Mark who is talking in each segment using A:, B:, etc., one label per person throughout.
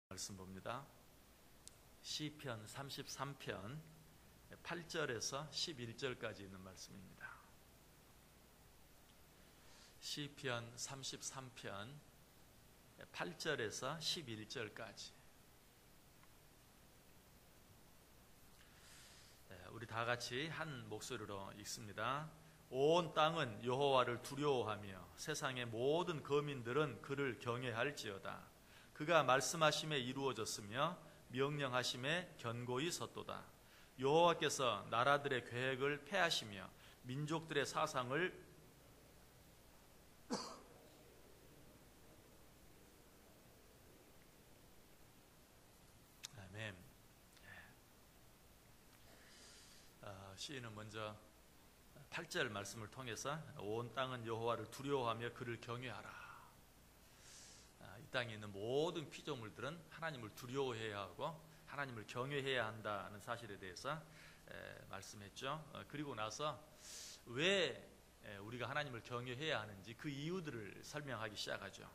A: 말씀 봅니다. 시편 33편 8절에서 11절까지 있는 말씀입니다. 시편 33편 8절에서 11절까지. 우리 다 같이 한 목소리로 읽습니다. 온 땅은 여호와를 두려워하며 세상의 모든 거민들은 그를 경외할지어다. 그가 말씀하심에 이루어졌으며 명령하심에 견고히 섰도다. 여호와께서 나라들의 계획을 폐하시며 민족들의 사상을 아멘. 시인은 먼저 8절 말씀을 통해서 온 땅은 여호와를 두려워하며 그를 경외하라. 이 땅에 있는 모든 피조물들은 하나님을 두려워해야 하고 하나님을 경외해야 한다는 사실에 대해서 말씀했죠. 그리고 나서 왜 우리가 하나님을 경외해야 하는지 그 이유들을 설명하기 시작하죠.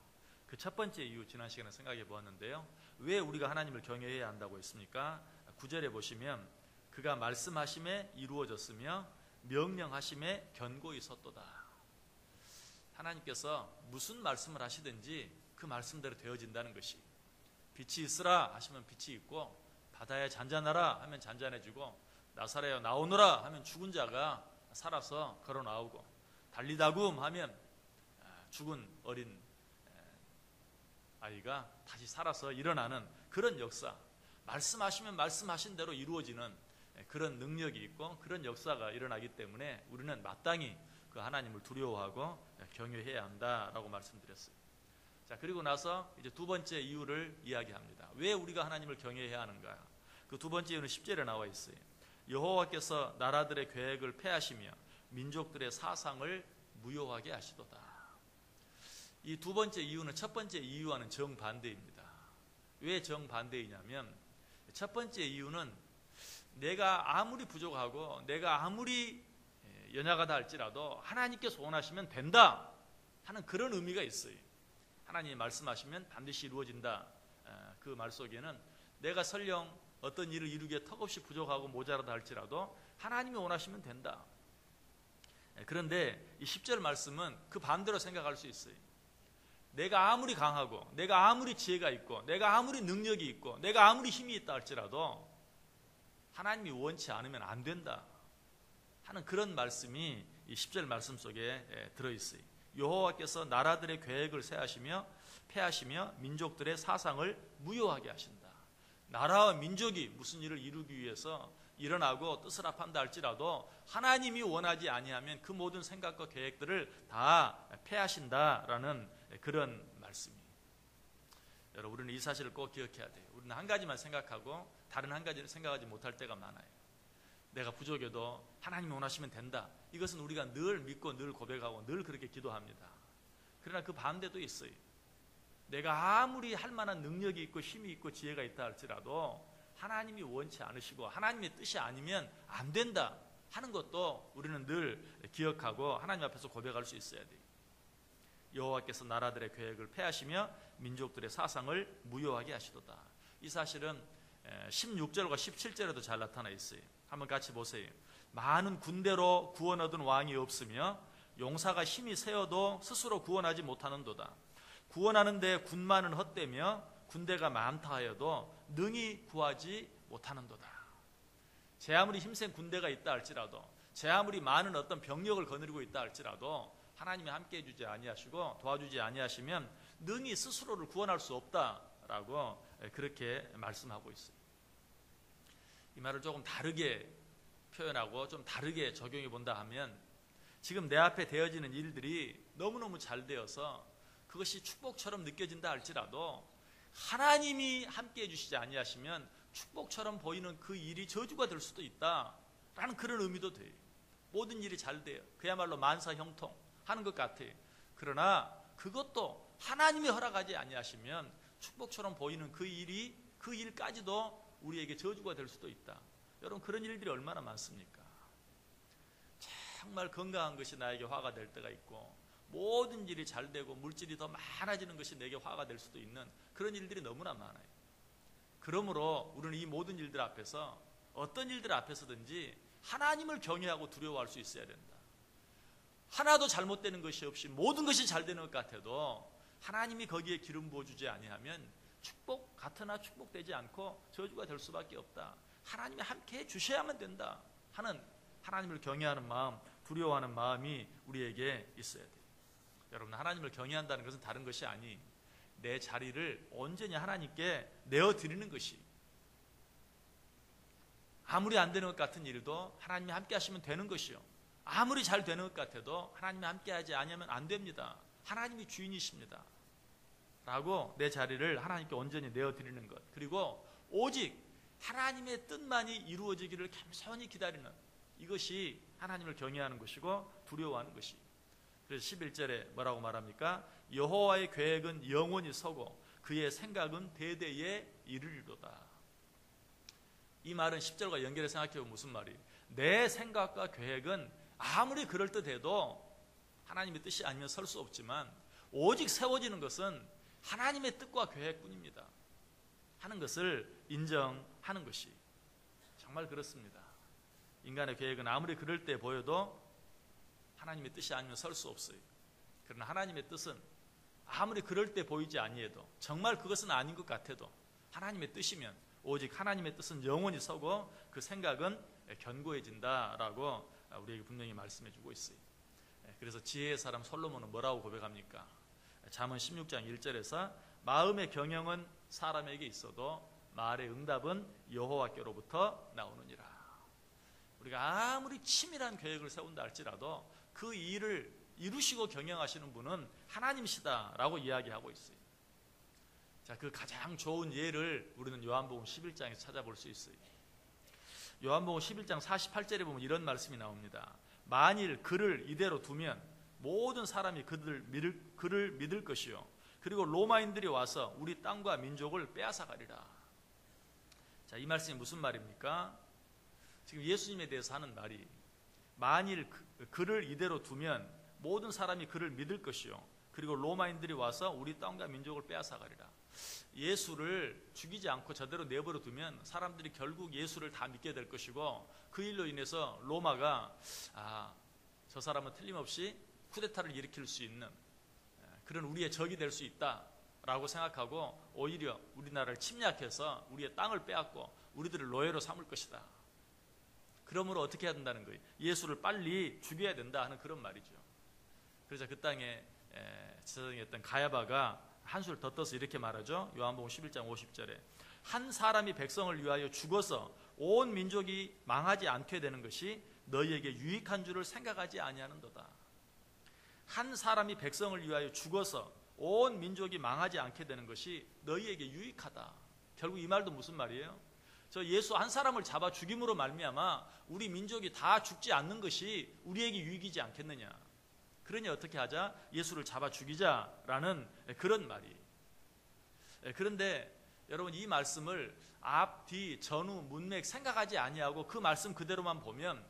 A: 그 첫 번째 이유 지난 시간에 생각해 보았는데요. 왜 우리가 하나님을 경외해야 한다고 했습니까? 9절에 보시면 그가 말씀하심에 이루어졌으며 명령하심에 견고히 섰도다. 하나님께서 무슨 말씀을 하시든지 그 말씀대로 되어진다는 것이, 빛이 있으라 하시면 빛이 있고, 바다에 잔잔하라 하면 잔잔해지고, 나사렛여 나오너라 하면 죽은 자가 살아서 걸어 나오고, 달리다굼 하면 죽은 어린 아이가 다시 살아서 일어나는 그런 역사, 말씀하시면 말씀하신 대로 이루어지는 그런 능력이 있고 그런 역사가 일어나기 때문에 우리는 마땅히 그 하나님을 두려워하고 경외해야 한다라고 말씀드렸어요. 자, 그리고 나서 이제 두 번째 이유를 이야기합니다. 왜 우리가 하나님을 경외해야 하는가? 그 두 번째 이유는 10절에 나와 있어요. 여호와께서 나라들의 계획을 폐하시며 민족들의 사상을 무효하게 하시도다. 이 두 번째 이유는 첫 번째 이유와는 정반대입니다. 왜 정반대이냐면, 첫 번째 이유는 내가 아무리 부족하고 내가 아무리 연약하다 할지라도 하나님께서 원하시면 된다 하는 그런 의미가 있어요. 하나님이 말씀하시면 반드시 이루어진다. 그 말 속에는 내가 설령 어떤 일을 이루기에 턱없이 부족하고 모자라다 할지라도 하나님이 원하시면 된다. 그런데 이 10절 말씀은 그 반대로 생각할 수 있어요. 내가 아무리 강하고 내가 아무리 지혜가 있고 내가 아무리 능력이 있고 내가 아무리 힘이 있다 할지라도 하나님이 원치 않으면 안 된다 하는 그런 말씀이 이 10절 말씀 속에 들어있어요. 여호와께서 나라들의 계획을 폐하시며 민족들의 사상을 무효하게 하신다. 나라와 민족이 무슨 일을 이루기 위해서 일어나고 뜻을 합한다 할지라도 하나님이 원하지 아니하면 그 모든 생각과 계획들을 다 폐하신다라는 그런 말씀이에요. 여러분, 우리는 이 사실을 꼭 기억해야 돼요. 우리는 한 가지만 생각하고 다른 한 가지를 생각하지 못할 때가 많아요. 내가 부족해도 하나님이 원하시면 된다. 이것은 우리가 늘 믿고 늘 고백하고 늘 그렇게 기도합니다. 그러나 그 반대도 있어요. 내가 아무리 할 만한 능력이 있고 힘이 있고 지혜가 있다 할지라도 하나님이 원치 않으시고 하나님의 뜻이 아니면 안 된다 하는 것도 우리는 늘 기억하고 하나님 앞에서 고백할 수 있어야 돼요. 여호와께서 나라들의 계획을 폐하시며 민족들의 사상을 무효하게 하시도다. 이 사실은 16절과 17절에도 잘 나타나 있어요. 한번 같이 보세요. 많은 군대로 구원 얻은 왕이 없으며 용사가 힘이 세어도 스스로 구원하지 못하는도다. 구원하는 데 군마는 헛되며 군대가 많다 하여도 능히 구하지 못하는도다. 제 아무리 힘센 군대가 있다 할지라도 제 아무리 많은 어떤 병력을 거느리고 있다 할지라도 하나님이 함께 해주지 아니하시고 도와주지 아니하시면 능히 스스로를 구원할 수 없다라고 그렇게 말씀하고 있어요. 이 말을 조금 다르게 표현하고 좀 다르게 적용해 본다 하면, 지금 내 앞에 되어지는 일들이 너무너무 잘 되어서 그것이 축복처럼 느껴진다 할지라도 하나님이 함께 해주시지 아니하시면 축복처럼 보이는 그 일이 저주가 될 수도 있다라는 그런 의미도 돼요. 모든 일이 잘 돼요. 그야말로 만사형통 하는 것 같아요. 그러나 그것도 하나님이 허락하지 아니하시면 축복처럼 보이는 그 일까지도 우리에게 저주가 될 수도 있다. 여러분, 그런 일들이 얼마나 많습니까? 정말 건강한 것이 나에게 화가 될 때가 있고 모든 일이 잘 되고 물질이 더 많아지는 것이 내게 화가 될 수도 있는 그런 일들이 너무나 많아요. 그러므로 우리는 이 모든 일들 앞에서 어떤 일들 앞에서든지 하나님을 경외하고 두려워할 수 있어야 된다. 하나도 잘못되는 것이 없이 모든 것이 잘 되는 것 같아도 하나님이 거기에 기름 부어주지 아니하면 축복 같으나 축복되지 않고 저주가 될 수밖에 없다. 하나님이 함께 해주셔야만 된다 하는 하나님을 경외하는 마음, 두려워하는 마음이 우리에게 있어야 돼요. 여러분, 하나님을 경외한다는 것은 다른 것이 아니 내 자리를 온전히 하나님께 내어드리는 것이, 아무리 안 되는 것 같은 일도 하나님이 함께 하시면 되는 것이요, 아무리 잘 되는 것 같아도 하나님이 함께 하지 않으면 안 됩니다. 하나님이 주인이십니다 라고 내 자리를 하나님께 온전히 내어드리는 것, 그리고 오직 하나님의 뜻만이 이루어지기를 겸손히 기다리는 이것이 하나님을 경외하는 것이고 두려워하는 것이. 그래서 11절에 뭐라고 말합니까? 여호와의 계획은 영원히 서고 그의 생각은 대대에 이르리로다. 이 말은 10절과 연결해 생각해보면 무슨 말이에요? 내 생각과 계획은 아무리 그럴듯해도 하나님의 뜻이 아니면 설 수 없지만 오직 세워지는 것은 하나님의 뜻과 계획뿐입니다 하는 것을 인정하는 것이 정말 그렇습니다. 인간의 계획은 아무리 그럴 때 보여도 하나님의 뜻이 아니면 설 수 없어요. 그러나 하나님의 뜻은 아무리 그럴 때 보이지 아니해도, 정말 그것은 아닌 것 같아도 하나님의 뜻이면 오직 하나님의 뜻은 영원히 서고 그 생각은 견고해진다라고 우리에게 분명히 말씀해 주고 있어요. 그래서 지혜의 사람 솔로몬은 뭐라고 고백합니까? 잠언 16장 1절에서 마음의 경영은 사람에게 있어도 말의 응답은 여호와께로부터 나오느니라. 우리가 아무리 치밀한 계획을 세운다 할지라도 그 일을 이루시고 경영하시는 분은 하나님이시다라고 이야기하고 있어요. 자, 그 가장 좋은 예를 우리는 요한복음 11장에서 찾아볼 수 있어요. 요한복음 11장 48절에 보면 이런 말씀이 나옵니다. 만일 그를 이대로 두면 모든 사람이 그를 믿을 것이요, 그리고 로마인들이 와서 우리 땅과 민족을 빼앗아가리라. 자, 이 말씀이 무슨 말입니까? 지금 예수님에 대해서 하는 말이, 만일 그를 이대로 두면 모든 사람이 그를 믿을 것이요, 그리고 로마인들이 와서 우리 땅과 민족을 빼앗아가리라. 예수를 죽이지 않고 저대로 내버려 두면 사람들이 결국 예수를 다 믿게 될 것이고, 그 일로 인해서 로마가 저 사람은 틀림없이 쿠데타를 일으킬 수 있는 그런 우리의 적이 될 수 있다라고 생각하고 오히려 우리나라를 침략해서 우리의 땅을 빼앗고 우리들을 노예로 삼을 것이다. 그러므로 어떻게 해야 된다는 거예요? 예수를 빨리 죽여야 된다 하는 그런 말이죠. 그래서 그 땅에 지사장이었던 가야바가 한술 더 떠서 이렇게 말하죠. 요한복음 11장 50절에 한 사람이 백성을 위하여 죽어서 온 민족이 망하지 않게 되는 것이 너희에게 유익한 줄을 생각하지 아니하는도다. 한 사람이 백성을 위하여 죽어서 온 민족이 망하지 않게 되는 것이 너희에게 유익하다. 결국 이 말도 무슨 말이에요? 저 예수 한 사람을 잡아 죽임으로 말미암아 우리 민족이 다 죽지 않는 것이 우리에게 유익이지 않겠느냐. 그러니 어떻게 하자? 예수를 잡아 죽이자라는 그런 말이. 그런데 여러분, 이 말씀을 앞, 뒤, 전후, 문맥 생각하지 아니하고 그 말씀 그대로만 보면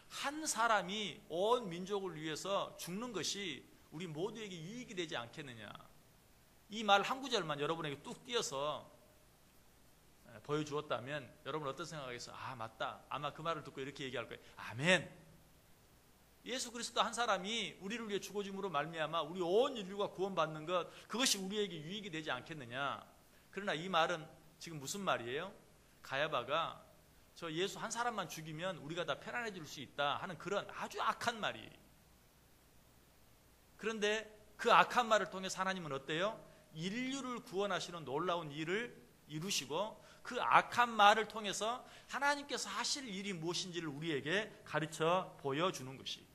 A: 한 사람이 온 민족을 위해서 죽는 것이 우리 모두에게 유익이 되지 않겠느냐. 이 말 한 구절만 여러분에게 뚝 띄어서 보여주었다면 여러분 어떤 생각하겠어요? 맞다. 아마 그 말을 듣고 이렇게 얘기할 거예요. 아멘. 예수 그리스도 한 사람이 우리를 위해 죽어짐으로 말미암아 우리 온 인류가 구원받는 것, 그것이 우리에게 유익이 되지 않겠느냐. 그러나 이 말은 지금 무슨 말이에요? 가야바가 저 예수 한 사람만 죽이면 우리가 다 편안해질 수 있다 하는 그런 아주 악한 말이. 그런데 그 악한 말을 통해서 하나님은 어때요? 인류를 구원하시는 놀라운 일을 이루시고 그 악한 말을 통해서 하나님께서 하실 일이 무엇인지를 우리에게 가르쳐 보여주는 것이.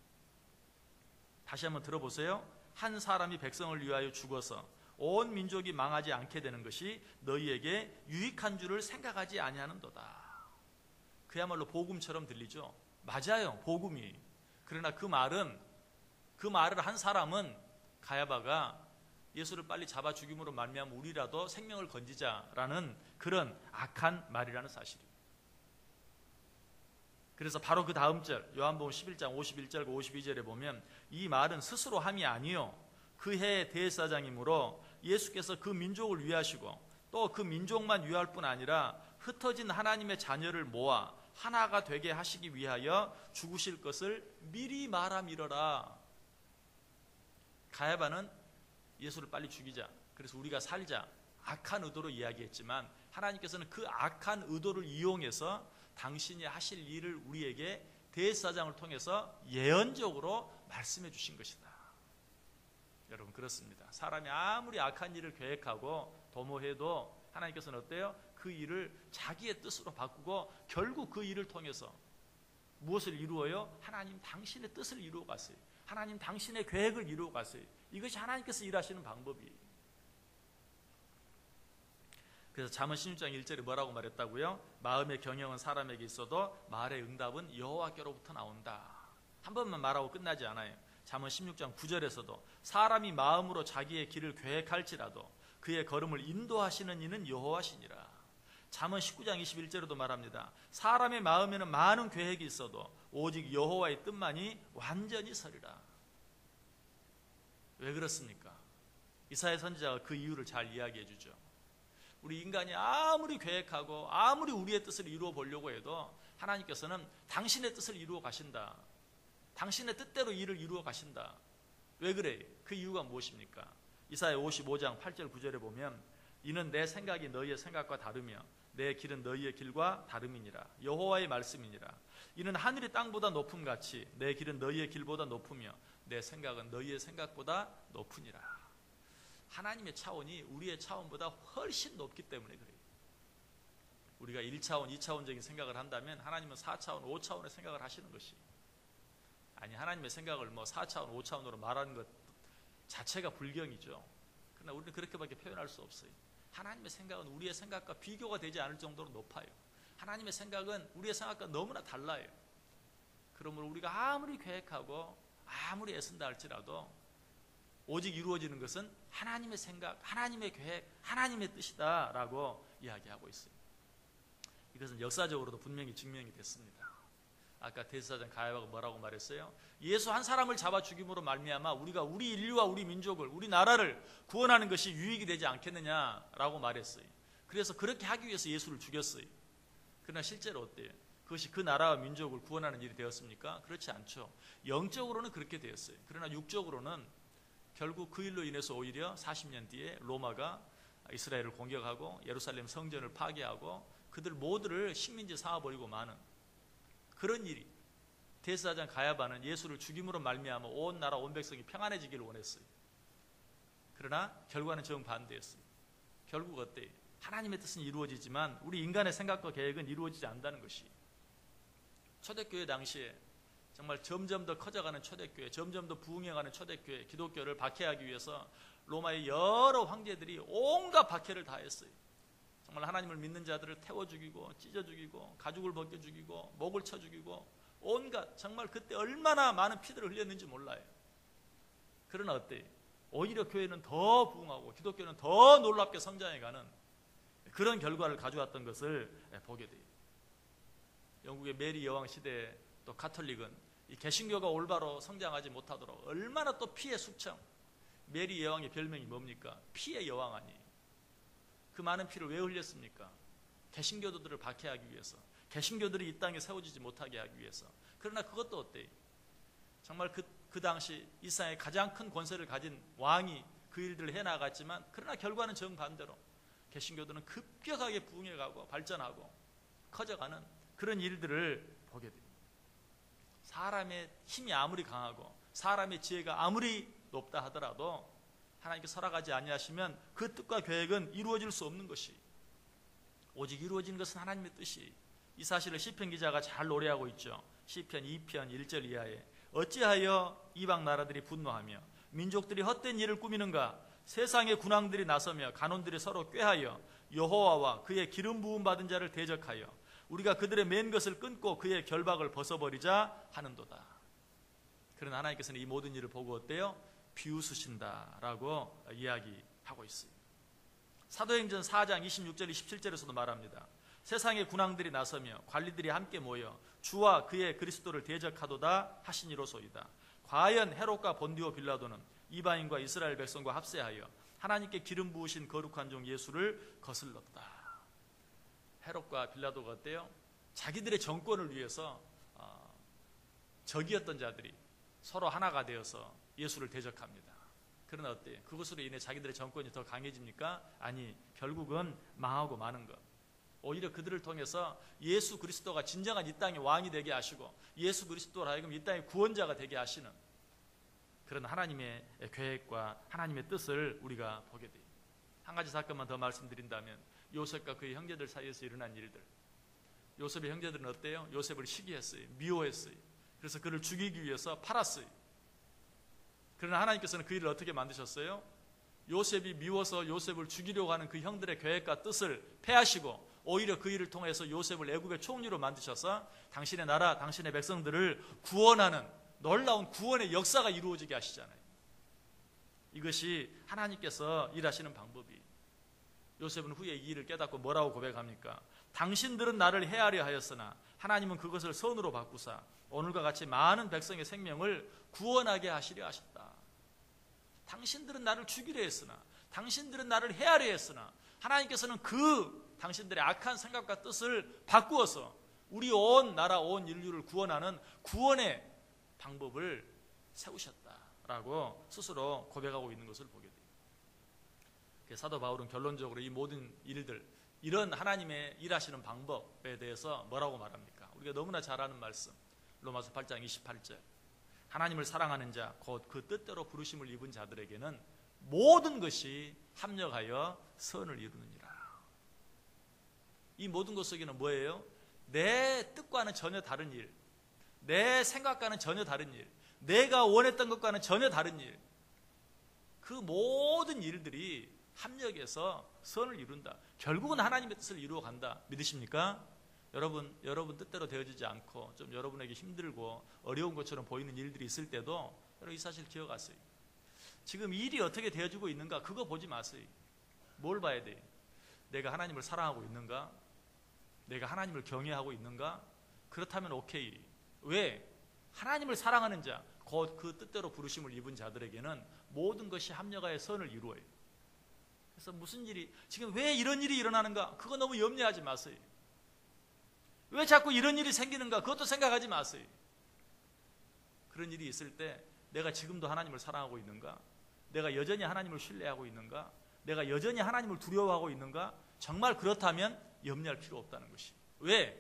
A: 다시 한번 들어보세요. 한 사람이 백성을 위하여 죽어서 온 민족이 망하지 않게 되는 것이 너희에게 유익한 줄을 생각하지 아니하는도다. 그야말로 복음처럼 들리죠. 맞아요, 복음이. 그러나 그 말을 한 사람은 가야바가 예수를 빨리 잡아 죽임으로 말미암아 우리라도 생명을 건지자라는 그런 악한 말이라는 사실이에요. 그래서 바로 그 다음 절 요한복음 11장 51절과 52절에 보면 이 말은 스스로 함이 아니요 그 해의 대제사장이므로 예수께서 그 민족을 위하시고 또 그 민족만 위할 뿐 아니라 흩어진 하나님의 자녀를 모아 하나가 되게 하시기 위하여 죽으실 것을 미리 말함이러라. 가야바는 예수를 빨리 죽이자, 그래서 우리가 살자, 악한 의도로 이야기했지만 하나님께서는 그 악한 의도를 이용해서 당신이 하실 일을 우리에게 대제사장을 통해서 예언적으로 말씀해 주신 것이다. 여러분, 그렇습니다. 사람이 아무리 악한 일을 계획하고 도모해도 하나님께서는 어때요? 그 일을 자기의 뜻으로 바꾸고 결국 그 일을 통해서 무엇을 이루어요? 하나님 당신의 뜻을 이루어 갔어요. 하나님 당신의 계획을 이루어 갔어요. 이것이 하나님께서 일하시는 방법이에요. 그래서 잠언 16장 1절에 뭐라고 말했다고요? 마음의 경영은 사람에게 있어도 말의 응답은 여호와께로부터 나온다. 한 번만 말하고 끝나지 않아요. 잠언 16장 9절에서도 사람이 마음으로 자기의 길을 계획할지라도 그의 걸음을 인도하시는 이는 여호와시니라. 잠언 19장 21절에도 말합니다. 사람의 마음에는 많은 계획이 있어도 오직 여호와의 뜻만이 완전히 서리라. 왜 그렇습니까? 이사야 선지자가 그 이유를 잘 이야기해 주죠. 우리 인간이 아무리 계획하고 아무리 우리의 뜻을 이루어 보려고 해도 하나님께서는 당신의 뜻을 이루어 가신다. 당신의 뜻대로 일을 이루어 가신다. 왜 그래요? 그 이유가 무엇입니까? 이사야 55장 8절 9절에 보면 이는 내 생각이 너희의 생각과 다르며 내 길은 너희의 길과 다름이니라. 여호와의 말씀이니라. 이는 하늘이 땅보다 높음같이 내 길은 너희의 길보다 높으며 내 생각은 너희의 생각보다 높으니라. 하나님의 차원이 우리의 차원보다 훨씬 높기 때문에 그래요. 우리가 1차원, 2차원적인 생각을 한다면 하나님은 4차원, 5차원의 생각을 하시는 것이, 아니 하나님의 생각을 4차원, 5차원으로 말하는 것 자체가 불경이죠. 그러나 우리는 그렇게밖에 표현할 수 없어요. 하나님의 생각은 우리의 생각과 비교가 되지 않을 정도로 높아요. 하나님의 생각은 우리의 생각과 너무나 달라요. 그러므로 우리가 아무리 계획하고 아무리 애쓴다 할지라도 오직 이루어지는 것은 하나님의 생각, 하나님의 계획, 하나님의 뜻이다 라고 이야기하고 있어요. 이것은 역사적으로도 분명히 증명이 됐습니다. 아까 대제사장 가야바가 뭐라고 말했어요? 예수 한 사람을 잡아 죽임으로 말미암아 우리가 우리 인류와 우리 민족을, 우리 나라를 구원하는 것이 유익이 되지 않겠느냐라고 말했어요. 그래서 그렇게 하기 위해서 예수를 죽였어요. 그러나 실제로 어때요? 그것이 그 나라와 민족을 구원하는 일이 되었습니까? 그렇지 않죠. 영적으로는 그렇게 되었어요. 그러나 육적으로는 결국 그 일로 인해서 오히려 40년 뒤에 로마가 이스라엘을 공격하고 예루살렘 성전을 파괴하고 그들 모두를 식민지 삼아버리고 마는 그런 일이, 대제사장 가야바는 예수를 죽임으로 말미암아 온 나라 온 백성이 평안해지기를 원했어요. 그러나 결과는 정반대였어요. 결국 어때요? 하나님의 뜻은 이루어지지만 우리 인간의 생각과 계획은 이루어지지 않는다는 것이, 초대교회 당시에 정말 점점 더 커져가는 초대교회, 점점 더 부흥해가는 초대교회, 기독교를 박해하기 위해서 로마의 여러 황제들이 온갖 박해를 다 했어요. 정말 하나님을 믿는 자들을 태워 죽이고 찢어 죽이고 가죽을 벗겨 죽이고 목을 쳐 죽이고 온갖, 정말 그때 얼마나 많은 피들을 흘렸는지 몰라요. 그러나 어때요? 오히려 교회는 더 부흥하고 기독교는 더 놀랍게 성장해가는 그런 결과를 가져왔던 것을 보게 돼요. 영국의 메리 여왕 시대에 또 가톨릭은 이 개신교가 올바로 성장하지 못하도록 얼마나 또 피의 숙청, 메리 여왕의 별명이 뭡니까? 피의 여왕 아니에요. 그 많은 피를 왜 흘렸습니까? 개신교도들을 박해하기 위해서, 개신교들이 이 땅에 세워지지 못하게 하기 위해서. 그러나 그것도 어때요? 정말 그 당시 이 세상에 가장 큰 권세를 가진 왕이 그 일들을 해나갔지만 그러나 결과는 정반대로 개신교들은 급격하게 부흥해가고 발전하고 커져가는 그런 일들을 보게 됩니다. 사람의 힘이 아무리 강하고 사람의 지혜가 아무리 높다 하더라도 하나님께 살아가지 아니하시면 그 뜻과 계획은 이루어질 수 없는 것이, 오직 이루어지는 것은 하나님의 뜻이. 이 사실을 시편 기자가 잘 노래하고 있죠. 시편 2편 1절 이하에 어찌하여 이방 나라들이 분노하며 민족들이 헛된 일을 꾸미는가? 세상의 군왕들이 나서며 간원들이 서로 꾀하여 여호와와 그의 기름 부음 받은 자를 대적하여 우리가 그들의 맨 것을 끊고 그의 결박을 벗어버리자 하는도다. 그러나 하나님께서는 이 모든 일을 보고 어때요? 비웃으신다라고 이야기하고 있어요. 사도행전 4장 26절 27절에서도 말합니다. 세상의 군왕들이 나서며 관리들이 함께 모여 주와 그의 그리스도를 대적하도다 하시니로소이다. 과연 헤롯과 본디오 빌라도는 이방인과 이스라엘 백성과 합세하여 하나님께 기름 부으신 거룩한 종 예수를 거슬렀다. 헤롯과 빌라도가 어때요? 자기들의 정권을 위해서 적이었던 자들이 서로 하나가 되어서 예수를 대적합니다. 그러나 어때요? 그것으로 인해 자기들의 정권이 더 강해집니까? 아니, 결국은 망하고 마는 것. 오히려 그들을 통해서 예수 그리스도가 진정한 이 땅의 왕이 되게 하시고 예수 그리스도로 하여금 이 땅의 구원자가 되게 하시는 그런 하나님의 계획과 하나님의 뜻을 우리가 보게 돼요. 한 가지 사건만 더 말씀드린다면 요셉과 그의 형제들 사이에서 일어난 일들. 요셉의 형제들은 어때요? 요셉을 시기했어요. 미워했어요. 그래서 그를 죽이기 위해서 팔았어요. 그러나 하나님께서는 그 일을 어떻게 만드셨어요? 요셉이 미워서 요셉을 죽이려고 하는 그 형들의 계획과 뜻을 패하시고 오히려 그 일을 통해서 요셉을 애굽의 총리로 만드셔서 당신의 나라, 당신의 백성들을 구원하는 놀라운 구원의 역사가 이루어지게 하시잖아요. 이것이 하나님께서 일하시는 방법이. 요셉은 후에 이 일을 깨닫고 뭐라고 고백합니까? 당신들은 나를 해하려 하였으나 하나님은 그것을 선으로 바꾸사 오늘과 같이 많은 백성의 생명을 구원하게 하시려 하셨다. 당신들은 나를 죽이려 했으나, 당신들은 나를 해하려 했으나 하나님께서는 그 당신들의 악한 생각과 뜻을 바꾸어서 우리 온 나라, 온 인류를 구원하는 구원의 방법을 세우셨다라고 스스로 고백하고 있는 것을 보게 돼요. 사도 바울은 결론적으로 이 모든 일들, 이런 하나님의 일하시는 방법에 대해서 뭐라고 말합니까? 우리가 너무나 잘 아는 말씀, 로마서 8장 28절. 하나님을 사랑하는 자, 곧 그 뜻대로 부르심을 입은 자들에게는 모든 것이 합력하여 선을 이루느니라. 이 모든 것 속에는 뭐예요? 내 뜻과는 전혀 다른 일, 내 생각과는 전혀 다른 일, 내가 원했던 것과는 전혀 다른 일, 그 모든 일들이 합력해서 선을 이룬다. 결국은 하나님의 뜻을 이루어간다. 믿으십니까? 여러분 뜻대로 되어지지 않고 좀 여러분에게 힘들고 어려운 것처럼 보이는 일들이 있을 때도 여러분 이 사실 기억하세요. 지금 일이 어떻게 되어지고 있는가 그거 보지 마세요. 뭘 봐야 돼? 내가 하나님을 사랑하고 있는가? 내가 하나님을 경외하고 있는가? 그렇다면 오케이. 왜? 하나님을 사랑하는 자, 곧 그 뜻대로 부르심을 입은 자들에게는 모든 것이 합력하여 선을 이루어요. 그래서 무슨 일이, 지금 왜 이런 일이 일어나는가? 그거 너무 염려하지 마세요. 왜 자꾸 이런 일이 생기는가? 그것도 생각하지 마세요. 그런 일이 있을 때 내가 지금도 하나님을 사랑하고 있는가? 내가 여전히 하나님을 신뢰하고 있는가? 내가 여전히 하나님을 두려워하고 있는가? 정말 그렇다면 염려할 필요 없다는 것이. 왜?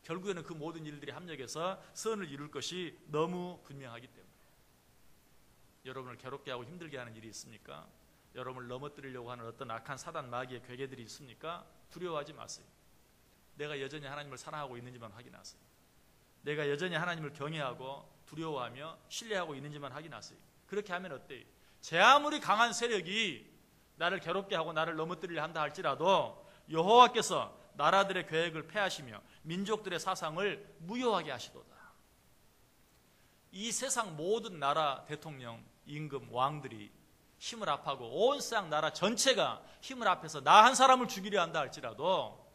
A: 결국에는 그 모든 일들이 합력해서 선을 이룰 것이 너무 분명하기 때문에. 여러분을 괴롭게 하고 힘들게 하는 일이 있습니까? 여러분을 넘어뜨리려고 하는 어떤 악한 사단 마귀의 괴계들이 있습니까? 두려워하지 마세요. 내가 여전히 하나님을 사랑하고 있는지만 확인하세요. 내가 여전히 하나님을 경외하고 두려워하며 신뢰하고 있는지만 확인하세요. 그렇게 하면 어때요? 제 아무리 강한 세력이 나를 괴롭게 하고 나를 넘어뜨리려 한다 할지라도 여호와께서 나라들의 계획을 패하시며 민족들의 사상을 무효하게 하시도다. 이 세상 모든 나라 대통령, 임금, 왕들이 힘을 합하고 온 세상 나라 전체가 힘을 합해서 나 한 사람을 죽이려 한다 할지라도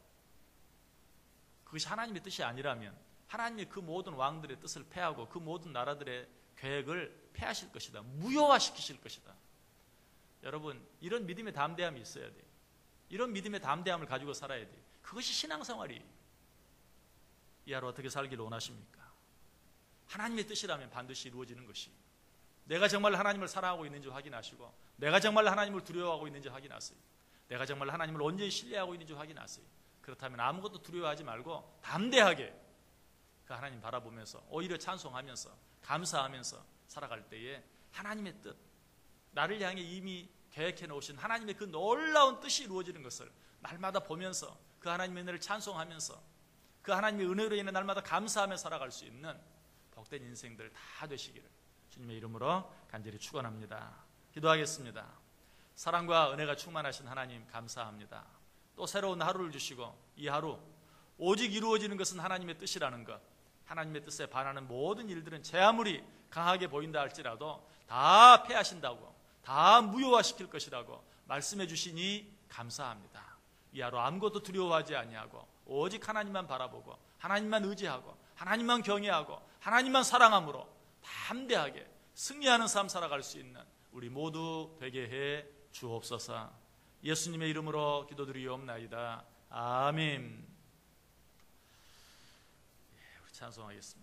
A: 그것이 하나님의 뜻이 아니라면 하나님이 그 모든 왕들의 뜻을 패하고 그 모든 나라들의 계획을 패하실 것이다. 무효화시키실 것이다. 여러분, 이런 믿음의 담대함이 있어야 돼요. 이런 믿음의 담대함을 가지고 살아야 돼요. 그것이 신앙생활이에요. 이 하루 어떻게 살기를 원하십니까? 하나님의 뜻이라면 반드시 이루어지는 것이. 내가 정말 하나님을 사랑하고 있는지 확인하시고, 내가 정말 하나님을 두려워하고 있는지 확인하세요. 내가 정말 하나님을 온전히 신뢰하고 있는지 확인하세요. 그렇다면 아무것도 두려워하지 말고 담대하게 그 하나님 바라보면서 오히려 찬송하면서 감사하면서 살아갈 때에 하나님의 뜻, 나를 향해 이미 계획해 놓으신 하나님의 그 놀라운 뜻이 이루어지는 것을 날마다 보면서 그 하나님의 은혜를 찬송하면서 그 하나님의 은혜로 인해 날마다 감사하며 살아갈 수 있는 복된 인생들 다 되시기를 주님의 이름으로 간절히 축원합니다. 기도하겠습니다. 사랑과 은혜가 충만하신 하나님 감사합니다. 또 새로운 하루를 주시고 이 하루 오직 이루어지는 것은 하나님의 뜻이라는 것, 하나님의 뜻에 반하는 모든 일들은 제 아무리 강하게 보인다 할지라도 다 패하신다고, 다 무효화시킬 것이라고 말씀해 주시니 감사합니다. 이 하루 아무것도 두려워하지 아니하고 오직 하나님만 바라보고 하나님만 의지하고 하나님만 경외하고 하나님만 사랑함으로 담대하게 승리하는 삶 살아갈 수 있는 우리 모두 되게 해 주옵소서. 예수님의 이름으로 기도드리옵나이다. 아멘. 우리 찬송하겠습니다.